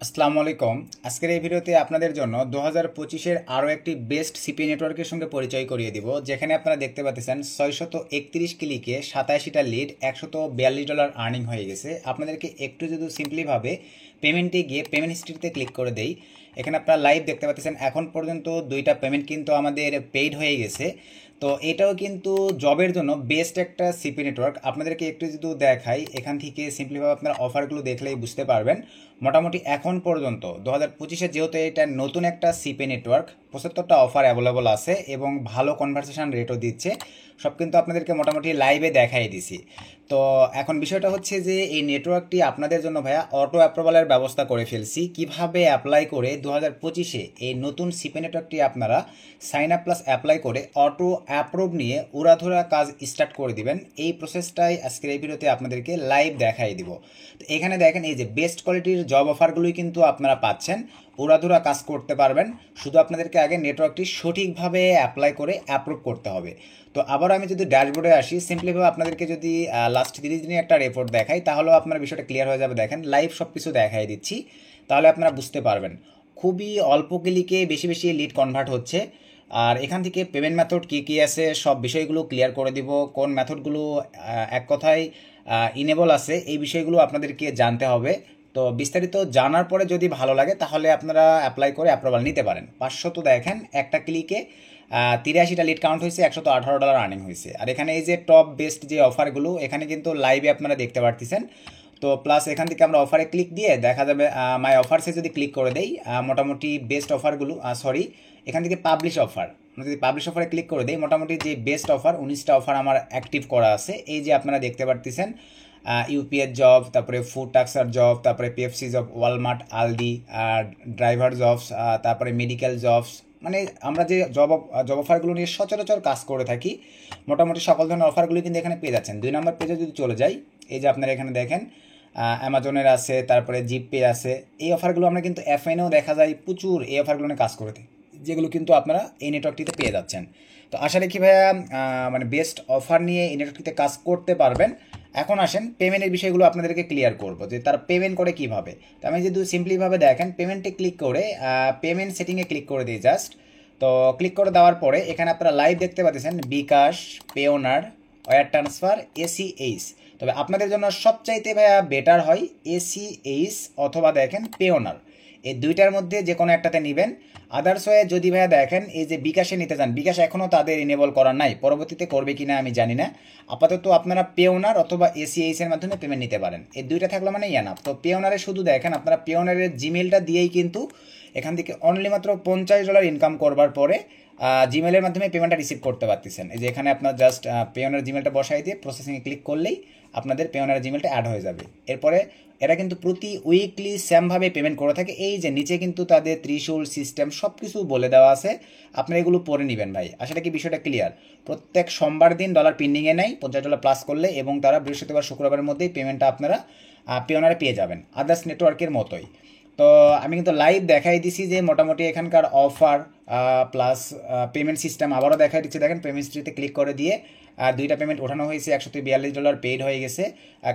আসসালামু আলাইকুম। আজকের এই ভিডিওতে আপনাদের জন্য 2025-এর আরও একটি বেস্ট সিপি নেটওয়ার্কের সঙ্গে পরিচয় করিয়ে দিব, যেখানে আপনারা দেখতে পাচ্ছেন 631 ক্লিকে 87টা লিড, $142 আর্নিং হয়ে গেছে। আপনাদেরকে একটু যদি সিম্পলিভাবে পেমেন্টে গিয়ে পেমেন্ট হিস্ট্রিতে ক্লিক করে দেই, এখানে আপনারা লাইভ দেখতে পাচ্ছেন এখন পর্যন্ত দুইটা পেমেন্ট কিন্তু আমাদের পেইড হয়ে গেছে। তো এটাও কিন্তু জবের জন্য বেস্ট একটা সিপি নেটওয়ার্ক। আপনাদেরকে একটু যদি দেখাই, এখান থেকে সিম্পলিভাবে আপনারা অফারগুলো দেখলেই বুঝতে পারবেন। মোটামুটি এখন পর্যন্ত 2025-এ যেহেতু এটা নতুন একটা সিপি নেটওয়ার্ক, 75টা অফার অ্যাভেলেবল আছে এবং ভালো কনভারসেশন রেটও দিচ্ছে। সব কিন্তু আপনাদেরকে মোটামুটি লাইভে দেখাই দিছি। তো এখন বিষয়টা হচ্ছে যে এই নেটওয়ার্কটি আপনাদের জন্য ভাইয়া অটো অ্যাপ্রুভালের ব্যবস্থা করে ফেলছি। কিভাবে অ্যাপ্লাই করে 2025-এ এই নতুন সিপি নেটওয়ার্কটি আপনারা সাইন আপ প্লাস অ্যাপ্লাই করে অটো অ্যাপ্রুভ নিয়ে উড়াধুরা কাজ স্টার্ট করে দিবেন, এই প্রসেসটাই আজকের এই ভিডিওতে আপনাদেরকে লাইভ দেখাই দিব। তো এখানে দেখেন, এই যে বেস্ট কোয়ালিটির জব অফারগুলোই কিন্তু আপনারা পাচ্ছেন, উড়াধুরা কাজ করতে পারবেন। শুধু আপনাদেরকে আগে নেটওয়ার্কটি সঠিকভাবে অ্যাপ্লাই করে অ্যাপ্রুভ করতে হবে। তো আবার আমি যদি ড্যাশবোর্ডে আসি, সিম্পলিভাবে আপনাদেরকে যদি লাস্ট 30 দিনের একটা রিপোর্ট দেখাই, তাহলেও আপনার বিষয়টা ক্লিয়ার হয়ে যাবে। দেখেন, লাইভ সব কিছু দেখাই দিচ্ছি, তাহলে আপনারা বুঝতে পারবেন। খুবই অল্প ক্লিকে বেশি বেশি লিড কনভার্ট হচ্ছে। আর এখান থেকে পেমেন্ট মেথড কী কী আছে সব বিষয়গুলো ক্লিয়ার করে দিব। কোন মেথডগুলো এক কথায় ইনেবল আছে, এই বিষয়গুলো আপনাদেরকে জানতে হবে। তো বিস্তারিত জানার পরে যদি ভালো লাগে, তাহলে আপনারা অ্যাপ্লাই করে অ্যাপ্রুভাল নিতে পারেন। 500 তো দেখেন একটা ক্লিকে 83টা লিড কাউন্ট হয়েছে, $118 আর্নিং হয়েছে। আর এখানে এই যে টপ বেস্ট যে অফারগুলো, এখানে কিন্তু লাইভে আপনারা দেখতে পারতেছেন। তো প্লাস এখান থেকে আমরা অফারে ক্লিক দিয়ে দেখা যাবে মাই অফারসে যদি ক্লিক করে দেই, মোটামুটি বেস্ট অফারগুলো এখান থেকে পাবলিশ অফার, আমরা যদি পাবলিশ অফারে ক্লিক করে দিই, মোটামুটি যে বেস্ট অফার 19টা অফার আমার অ্যাক্টিভ করা আছে। এই যে আপনারা দেখতে পারতেছেন, ইউপিএস জব, তারপরে ফুড টাক্সার জব, তারপরে PFC job, Walmart, আলডি, driver jobs, তারপরে মেডিকেল জবস। মানে আমরা যে জব অফারগুলো নিয়ে সচরাচর কাজ করে থাকি, মোটামুটি সকল ধরনের অফারগুলো কিন্তু এখানে পেয়ে যাচ্ছেন। 2 নম্বর পেজে যদি চলে যাই, এই যে আপনারা এখানে দেখেন অ্যামাজনের আছে, তারপরে জিপে আছে। এই অফারগুলো আমরা কিন্তু এফএনও দেখা যায় প্রচুর এই অফারগুলো নিয়ে কাজ করে থাকি, যেগুলো কিন্তু আপনারা এই নেটওয়ার্কটিতে পেয়ে যাচ্ছেন। তো আশা রাখি ভাইয়া মানে বেস্ট অফার নিয়ে এই নেটওয়ার্কটিতে কাজ করতে পারবেন। এখন আসেন পেমেন্টের বিষয়গুলো আপনাদেরকে ক্লিয়ার করব, যে তারা পেমেন্ট করে কীভাবে। তো আমি যদি সিম্পলিভাবে দেখেন, পেমেন্টে ক্লিক করে পেমেন্ট সেটিংয়ে ক্লিক করে দিই জাস্ট। তো ক্লিক করে দেওয়ার পরে এখানে আপনারা লাইভ দেখতে পাচ্ছেন বিকাশ, পেওনার, ওয়্যার ট্রান্সফার, এসিএইচ। তবে আপনাদের জন্য সবচাইতে ভাইয়া বেটার হয় এসিএইচ অথবা দেখেন পেওনার, এই দুইটার মধ্যে যে কোনো একটাতে নেবেন। আদার্স হয়ে যদি ভাইয়া দেখেন এই যে বিকাশে নিতে চান, বিকাশ এখনও তাদের ইনেবল করা নাই, পরবর্তীতে করবে কিনা আমি জানি না। আপাতত আপনারা পেওনার অথবা এসিএইচ এর মাধ্যমে পেমেন্ট নিতে পারেন। এই দুইটা থাকলে মানে ইয়ানাপ। তো পেওনারে শুধু দেখেন, আপনারা পেওনারের জিমেলটা দিয়েই কিন্তু এখান থেকে অনলি মাত্র $50 ইনকাম করবার পরে জিমেলের মাধ্যমে পেমেন্টটা রিসিভ করতে পারতেছেন। এই যে এখানে আপনার জাস্ট পেওনার জিমেলটা বসাই দিয়ে প্রসেসিংয়ে ক্লিক করলেই আপনাদের পেওনার জিমেলটা অ্যাড হয়ে যাবে। এরপরে এরা কিন্তু প্রতি উইকলি সেমভাবে পেমেন্ট করে থাকে। এই যে নিচে কিন্তু তাদের ত্রিশূল সিস্টেম সব কিছু বলে দেওয়া আছে, আপনারা এগুলো পড়ে নেবেন ভাই। আসলে কি বিষয়টা ক্লিয়ার? প্রত্যেক সোমবার দিন ডলার পেন্ডিংয়ে নেয় $50 প্লাস করলে, এবং তারা বৃহস্পতিবার শুক্রবারের মধ্যেই পেমেন্টটা আপনারা পেওনারে পেয়ে যাবেন, আদার্স নেটওয়ার্কের মতোই। তো আমি কিন্তু লাইভ দেখাই দিছি যে মোটামুটি এখানকার অফার প্লাস পেমেন্ট সিস্টেম আবারও দেখাই দিচ্ছি। দেখেন, পেমেন্ট হিস্ট্রিতে ক্লিক করে দিয়ে দুইটা পেমেন্ট ওঠানো হয়েছে, $142 পেইড হয়ে গেছে।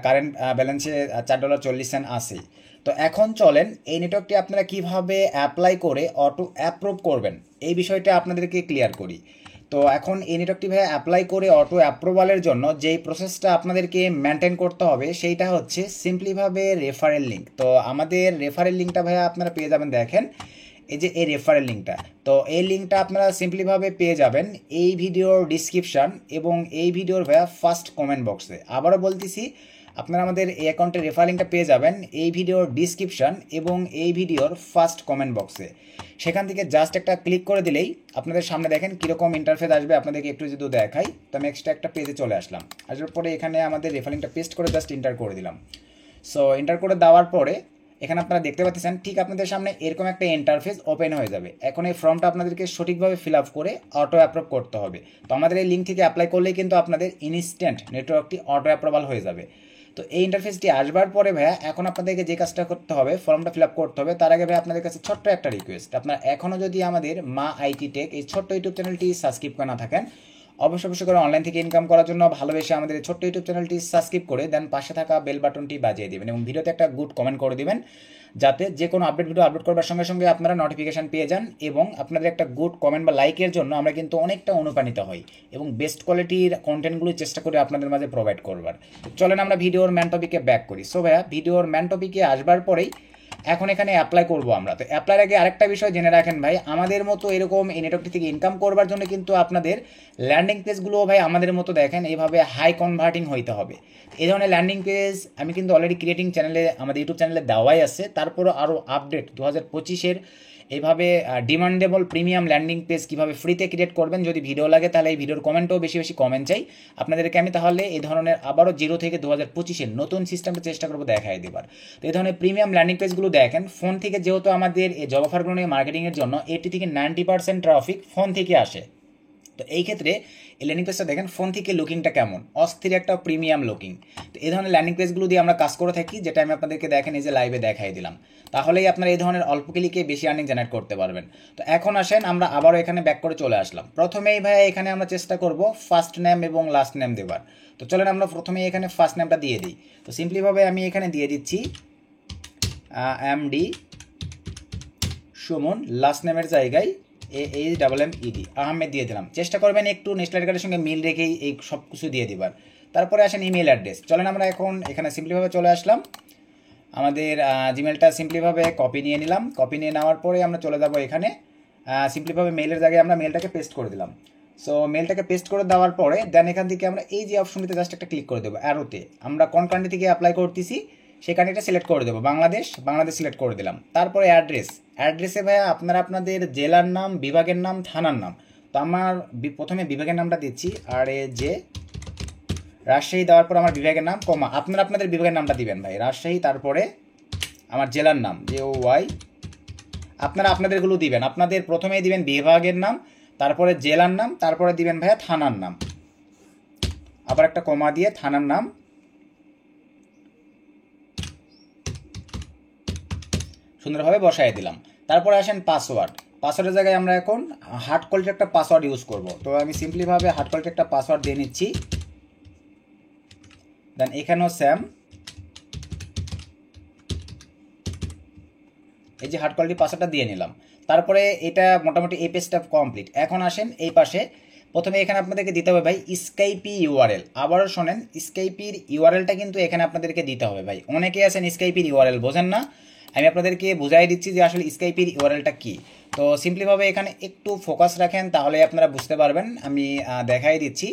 কারেন্ট ব্যালেন্সে $4.40 আছেই। তো এখন চলেন এই নেটওয়ার্কটি আপনারা কিভাবে অ্যাপ্লাই করে অটো অ্যাপ্রুভ করবেন, এই বিষয়টা আপনাদেরকে ক্লিয়ার করি। তো এখন এই নেটওয়ার্কটি ভাইয়া অ্যাপ্লাই করে অটো অ্যাপ্রুভালের জন্য যেই প্রসেসটা আপনাদেরকে মেনটেন করতে হবে, সেইটা হচ্ছে সিম্পলিভাবে রেফারেল লিঙ্ক। তো আমাদের রেফারেল লিঙ্কটা ভাইয়া আপনারা পেয়ে যাবেন, দেখেন এই যে এই রেফারেল লিঙ্কটা। তো এই লিঙ্কটা আপনারা সিম্পলিভাবে পেয়ে যাবেন এই ভিডিওর ডিসক্রিপশান এবং এই ভিডিওর ভাইয়া ফার্স্ট কমেন্ট বক্সে। আবারও বলতেছি, আপনারা আমাদের এই অ্যাকাউন্টের রেফারেল লিঙ্কটা পেয়ে যাবেন এই ভিডিওর ডিসক্রিপশান এবং এই ভিডিওর ফার্স্ট কমেন্ট বক্সে। সেখান থেকে জাস্ট একটা ক্লিক করে দিলেই আপনাদের সামনে দেখেন কীরকম ইন্টারফেস আসবে। আপনাদেরকে একটু যদি দেখাই, তো আমি এক্সট্রা একটা পেজে চলে আসলাম। আসার পরে এখানে আমাদের রেফারেল লিঙ্কটা পেস্ট করে জাস্ট এন্টার করে দিলাম। সো এন্টার করে দেওয়ার পরে এখানে আপনারা দেখতে পাচ্ছেন ঠিক আপনাদের সামনে এরকম একটা ইন্টারফেস ওপেন হয়ে যাবে। এখন এই ফর্মটা আপনাদেরকে সঠিকভাবে ফিল আপ করে অটো অ্যাপ্রুভ করতে হবে। তো আমাদের এই লিঙ্ক থেকে অ্যাপ্লাই করলেই কিন্তু আপনাদের ইনস্ট্যান্ট নেটওয়ার্কটি অটো অ্যাপ্রুভাল হয়ে যাবে। তো এই ইন্টারফেসটি আসবার পরে ভাইয়া এখন আপনাদেরকে যে কাজটা করতে হবে, ফর্মটা ফিল আপ করতে হবে। তার আগে ভাই আপনাদের কাছে ছোট্ট একটা রিকোয়েস্ট, আপনারা এখনও যদি আমাদের মা আইটি টেক এই ছোট্ট ইউটিউব চ্যানেলটি সাবস্ক্রাইব করে না থাকেন, অবশ্যই করে অনলাইন থেকে ইনকাম করার জন্য ভালোবেসে আমাদের ছোট্ট ইউটিউব চ্যানেলটি সাবস্ক্রাইব করে দেন পাশে থাকা বেল বাটনটি বাজিয়ে দেবেন এবং ভিডিওতে একটা গুড কমেন্ট করে দিবেন, যাতে যে কোনো ভিডিও আপলোড করবার সঙ্গে সঙ্গে আপনারা নোটিফিকেশান পেয়ে যান। এবং আপনাদের একটা গুড কমেন্ট বা লাইকের জন্য আমরা কিন্তু অনেকটা অনুপ্রাণিত হই এবং বেস্ট কোয়ালিটির কন্টেন্টগুলো চেষ্টা করি আপনাদের মাঝে প্রোভাইড করবার। চলেন আমরা ভিডিওর ম্যান টপিকে ব্যাক করি। সো ভাইয়া, ভিডিওর ম্যান টপিকে আসবার পরেই এখন এখানে অ্যাপ্লাই করবো আমরা। তো অ্যাপ্লাইয়ের আগে আরেকটা বিষয় জেনে রাখেন ভাই, আমাদের মতো এরকম এই নেটওয়ার্কটি থেকে ইনকাম করবার জন্য কিন্তু আপনাদের ল্যান্ডিং পেজগুলো ভাই আমাদের মতো দেখেন এইভাবে হাই কনভার্টিং হইতে হবে। এই ধরনের ল্যান্ডিং পেজ আমি কিন্তু অলরেডি ক্রিয়েটিং চ্যানেলে, আমাদের ইউটিউব চ্যানেলে দেওয়াই আছে। তারপরও আরও আপডেট 2025-এর এইভাবে ডিমান্ডেবল প্রিমিয়াম ল্যান্ডিং পেজ কীভাবে ফ্রিতে ক্রিয়েট করবেন, যদি ভিডিও লাগে তাহলে এই ভিডিওর কমেন্টও বেশি বেশি কমেন্ট চাই আপনাদেরকে। আমি তাহলে এই ধরনের আবারও 0 থেকে 2025-এর নতুন সিস্টেমটা চেষ্টা করবো দেখাই দেবার। তো এই ধরনের প্রিমিয়াম ল্যান্ডিং পেজগুলো দেখেন ফোন থেকে, যেহেতু আমাদের এই জব অফারগুলো নিয়ে মার্কেটিংয়ের জন্য 80 থেকে 90% ট্রাফিক ফোন থেকে আসে। তো এই ক্ষেত্রে এই ল্যান্ডিং পেজটা দেখেন ফোন থেকে লুকিংটা কেমন, অস্থির একটা প্রিমিয়াম লুকিং। তো এই ধরনের ল্যান্ডিং পেজগুলো দিয়ে আমরা কাজ করে থাকি, যেটা আমি আপনাদেরকে দেখেন এই যে লাইভে দেখাই দিলাম। তাহলেই আপনারা এই ধরনের অল্প ক্লিকে বেশি আর্নিং জেনারেট করতে পারবেন। তো এখন আসেন আমরা আবারও এখানে ব্যাক করে চলে আসলাম। প্রথমেই ভাই এখানে আমরা চেষ্টা করব ফার্স্ট নেম এবং লাস্ট নেম দেবার। তো চলেন আমরা প্রথমেই এখানে ফার্স্ট নেমটা দিয়ে দিই। তো সিম্পলিভাবে আমি এখানে দিয়ে দিচ্ছি MD সুমন, লাস্ট নেমের জায়গায় AHMMED আহমেদ দিয়ে দিলাম। চেষ্টা করবেন একটু নেশনাল কার্ডের সঙ্গে মিল রেখেই এই সব কিছু দিয়ে দিবার। তারপরে আসেন ইমেল অ্যাড্রেস। চলেন আমরা এখন এখানে সিম্পলিভাবে চলে আসলাম। আমাদের জিমেলটা সিম্পলিভাবে কপি নিয়ে নিলাম। কপি নিয়ে নেওয়ার পরে আমরা চলে যাব এখানে সিম্পলিভাবে মেলের জায়গায় আমরা মেলটাকে পেস্ট করে দিলাম। সো মেলটাকে পেস্ট করে দেওয়ার পরে দেন এখান থেকে আমরা এই যে অপশনটিতে জাস্ট একটা ক্লিক করে দেবো অ্যারোতে। আমরা কোন কান্ট্রি থেকে অ্যাপ্লাই করতেছি সেই কান্ট্রিটা সিলেক্ট করে দেবো, বাংলাদেশ সিলেক্ট করে দিলাম। তারপরে অ্যাড্রেসে ভাইয়া আপনারা আপনাদের জেলার নাম, বিভাগের নাম, থানার নাম। তো আমার প্রথমে বিভাগের নামটা দিচ্ছি RAJ রাজশাহী, দেওয়ার পর আমার বিভাগের নাম কমা, আপনারা আপনাদের বিভাগের নামটা দিবেন ভাই রাজশাহী। তারপরে আমার জেলার নাম JOY, আপনারা আপনাদেরগুলো দিবেন। আপনাদের প্রথমেই দিবেন বিভাগের নাম, তারপরে জেলার নাম, তারপরে দিবেন ভাইয়া থানার নাম, আবার একটা কমা দিয়ে থানার নাম সুন্দরভাবে বসায় দিলাম। তারপরে আসেন পাসওয়ার্ডের জায়গায় আমরা এখন হার্ড কোয়ালিটির একটা পাসওয়ার্ড ইউজ করব। তো আমি সিম্পলিভাবে হার্ড কোয়ালিটির একটা পাসওয়ার্ড দিয়ে নিচ্ছি। দেন এখানেও স্যাম, এই যে হার্ড কোয়ালিটি পাসওয়ার্ডটা দিয়ে নিলাম। তারপরে এটা মোটামুটি এই পেজটা কমপ্লিট। এখন আসেন এই পাশে, প্রথমে এখানে আপনাদেরকে দিতে হবে ভাই স্কাইপি URL। আবারও শোনেন, স্কাইপির URLটা কিন্তু এখানে আপনাদেরকে দিতে হবে ভাই। অনেকে আছেন স্কাইপির URL বোঝেন না, আমি আপনাদেরকে বুঝাই দিচ্ছি যে আসলে স্কাইপির URLটা কী। তো সিম্পলিভাবে এখানে একটু ফোকাস রাখেন, তাহলে আপনারা বুঝতে পারবেন। আমি দেখাই দিচ্ছি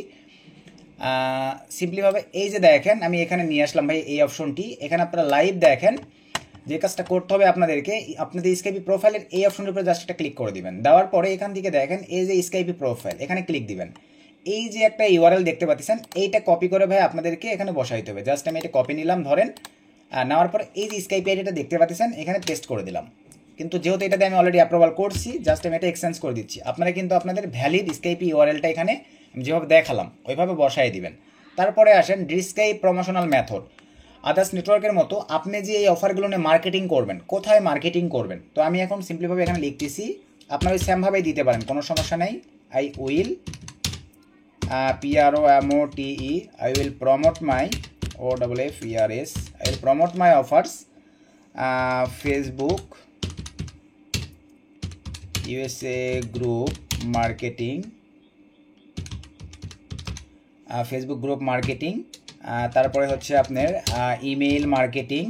সিম্পলিভাবে। এই যে দেখেন আমি এখানে নিয়ে আসলাম ভাই এই অপশনটি। এখানে আপনারা লাইভ দেখেন। যে কাজটা করতে হবে আপনাদেরকে, আপনাদের স্কাইপি প্রোফাইলের এই অপশনের উপরে জাস্ট একটা ক্লিক করে দিবেন। দেওয়ার পরে এখান থেকে দেখেন এই যে স্কাইপি প্রোফাইল, এখানে ক্লিক দিবেন। এই যে একটা URL দেখতে পাচ্ছেন, এইটা কপি করে ভাই আপনাদেরকে এখানে বসাইতে হবে। জাস্ট আমি এটা কপি নিলাম ধরেন, নেওয়ার পরে এই যে স্কাইপি আইডিটা দেখতে পাচ্ছেন এখানে পেস্ট করে দিলাম। কিন্তু যেহেতু এটাতে আমি অলরেডি অ্যাপ্রুভাল করছি, জাস্ট আমি এটা এক্সচেঞ্জ করে দিচ্ছি। আপনারা কিন্তু আপনাদের ভ্যালিড স্কাইপি URLটা এখানে যেভাবে দেখালাম ওইভাবে বসাই দিবেন। তারপরে আসেন ডিসক্রাইব প্রমোশনাল মেথড। আদার্স নেটওয়ার্কের মতো আপনি যে এই অফারগুলো নিয়ে মার্কেটিং করবেন, কোথায় মার্কেটিং করবেন, তো আমি এখন সিম্পলিভাবে এখানে লিখতেছি। আপনারা ওই সেমভাবেই দিতে পারেন, কোনো সমস্যা নেই। I will promote my OFFERS, I will promote my offers Facebook USA group marketing, Facebook group marketing, তারপরে হচ্ছে আপনার ইমেইল মার্কেটিং,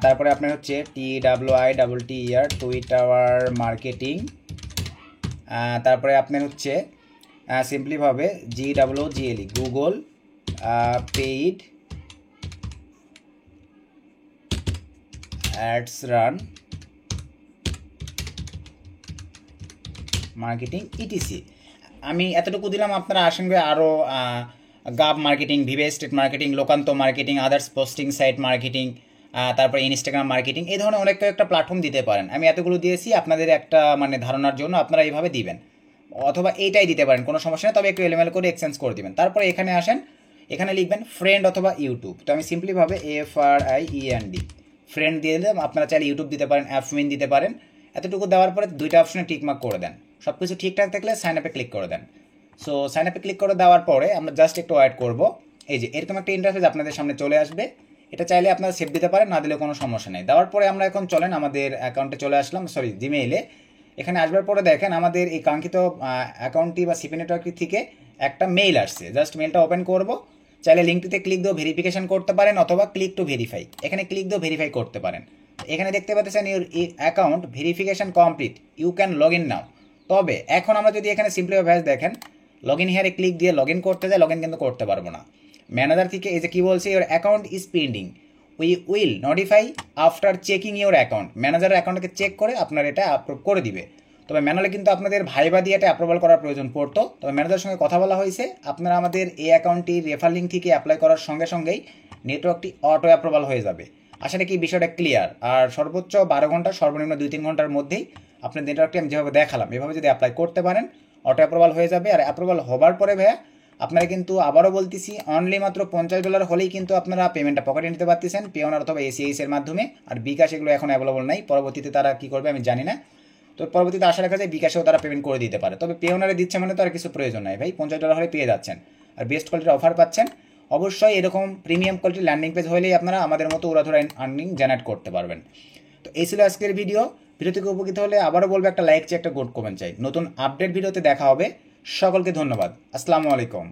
তারপরে আপনার হচ্ছে TWITTER টুইটার মার্কেটিং, তারপরে আপনার হচ্ছে সিম্পলিভাবে GWGLE Google paid ads run marketing ETC। আমি এতটুকু দিলাম, আপনারা আসেন আরও গাব মার্কেটিং, ভিভে state marketing, Lokanto marketing, others posting site marketing, তারপরে ইনস্টাগ্রাম মার্কেটিং, এই ধরনের অনেক কয়েকটা প্ল্যাটফর্ম দিতে পারেন। আমি এতগুলো দিয়েছি আপনাদের একটা মানে ধারণার জন্য, আপনারা এইভাবে দিবেন, অথবা এইটাই দিতে পারেন, কোনো সমস্যা নেই, তবে একটু এলোমেলো করে এক্সচেঞ্জ করে দিবেন। তারপরে এখানে আসেন, এখানে লিখবেন ফ্রেন্ড অথবা ইউটিউব। তো আমি সিম্পলিভাবে FRIEND ফ্রেন্ড দিয়ে দিলাম। আপনারা চাইলে ইউটিউব দিতে পারেন, অ্যাপমিন দিতে পারেন। এতটুকু দেওয়ার পরে দুইটা অপশনে টিকমার্ক করে দেন। সব কিছু ঠিকঠাক থাকলে সাইন আপে ক্লিক করে দেন। সো সাইন আপে ক্লিক করে দেওয়ার পরে আমরা জাস্ট একটু ওয়েট করব। এই যে এরকম একটা ইন্টারফেস আপনাদের সামনে চলে আসবে। এটা চাইলে আপনারা সেভ দিতে পারেন, না দিলে কোনো সমস্যা নেই। দেওয়ার পরে আমরা এখন চলেন আমাদের অ্যাকাউন্টে চলে আসলাম, সরি জিমেইলে। এখানে আসবার পরে দেখেন আমাদের এই কাঙ্ক্ষিত অ্যাকাউন্টটি বা সিপি নেটওয়ার্কটি থেকে একটা মেইল আসছে। জাস্ট মেইলটা ওপেন করব। চাইলে লিঙ্কটিতে ক্লিক দিয়েও ভেরিফিকেশন করতে পারেন, অথবা ক্লিক টু ভেরিফাই, এখানে ক্লিক দিয়েও ভেরিফাই করতে পারেন। এখানে দেখতে পাচ্ছেন your account verification complete, you can log in now. তবে এখন আমরা যদি এখানে সিম্পলিফাই দেখেন, লগ ইন হিয়ারে ক্লিক দিয়ে লগ ইন করতে যাই, লগ ইন কিন্তু করতে পারবো না। ম্যানেজার থেকে এই যে কী বলছে, your account is pending, we will notify after checking your account. ম্যানেজারের অ্যাকাউন্টকে চেক করে আপনার এটা অ্যাপ্রুভ করে দিবে। তবে ম্যানুয়ালি কিন্তু আপনাদের ভাইবা দিয়ে এটা অ্যাপ্রুভাল করার প্রয়োজন পড়তো। তবে ম্যানেজারের সঙ্গে কথা বলা হয়েছে, আপনারা আমাদের এই অ্যাকাউন্টটির রেফার লিঙ্ক থেকে অ্যাপ্লাই করার সঙ্গে সঙ্গেই নেটওয়ার্কটি অটো অ্যাপ্রুভাল হয়ে যাবে। আশা রাখি বিষয়টা ক্লিয়ার। আর সর্বোচ্চ 12 ঘন্টা, সর্বনিম্ন 2-3 ঘন্টার মধ্যেই আপনার নেটওয়ার্কটি আমি যেভাবে দেখালাম এভাবে যদি অ্যাপ্লাই করতে পারেন, অটো অ্যাপ্রুভাল হয়ে যাবে। আর অ্যাপ্রুভাল হবার পরে ভাইয়া আপনারা কিন্তু আবারও বলতেছি, অনলি মাত্র $50 হলেই কিন্তু আপনারা পেমেন্টটা পকেটে নিতে পারতেছেন, পেওনার অথবা ACH এর মাধ্যমে। আর বিকাশ এগুলো এখন অ্যাভেলেবল নাই, পরবর্তীতে তারা কী করবে আমি জানি না। তো পরবর্তীতে আশা রাখা যায় বিকাশেও তারা পেমেন্ট করে দিতে পারে। তবে পেওনারে দিচ্ছে মানে তো আর কিছু প্রয়োজন নাই ভাই, $50 হলে পেয়ে যাচ্ছেন আর বেস্ট কোয়ালিটির অফার পাচ্ছেন। অবশ্যই এরকম প্রিমিয়াম কোয়ালিটির ল্যান্ডিং পেজ হলেই আপনারা আমাদের মতো উড়াধুরা আর্নিং জেনারেট করতে পারবেন। তো এই ছিল আজকের ভিডিও থেকে উপকৃত হলে আবারও বলবো একটা লাইক চাই, একটা গুড কমেন্ট চাই। নতুন আপডেট ভিডিওতে দেখা হবে। সকলকে ধন্যবাদ। আসসালামু আলাইকুম।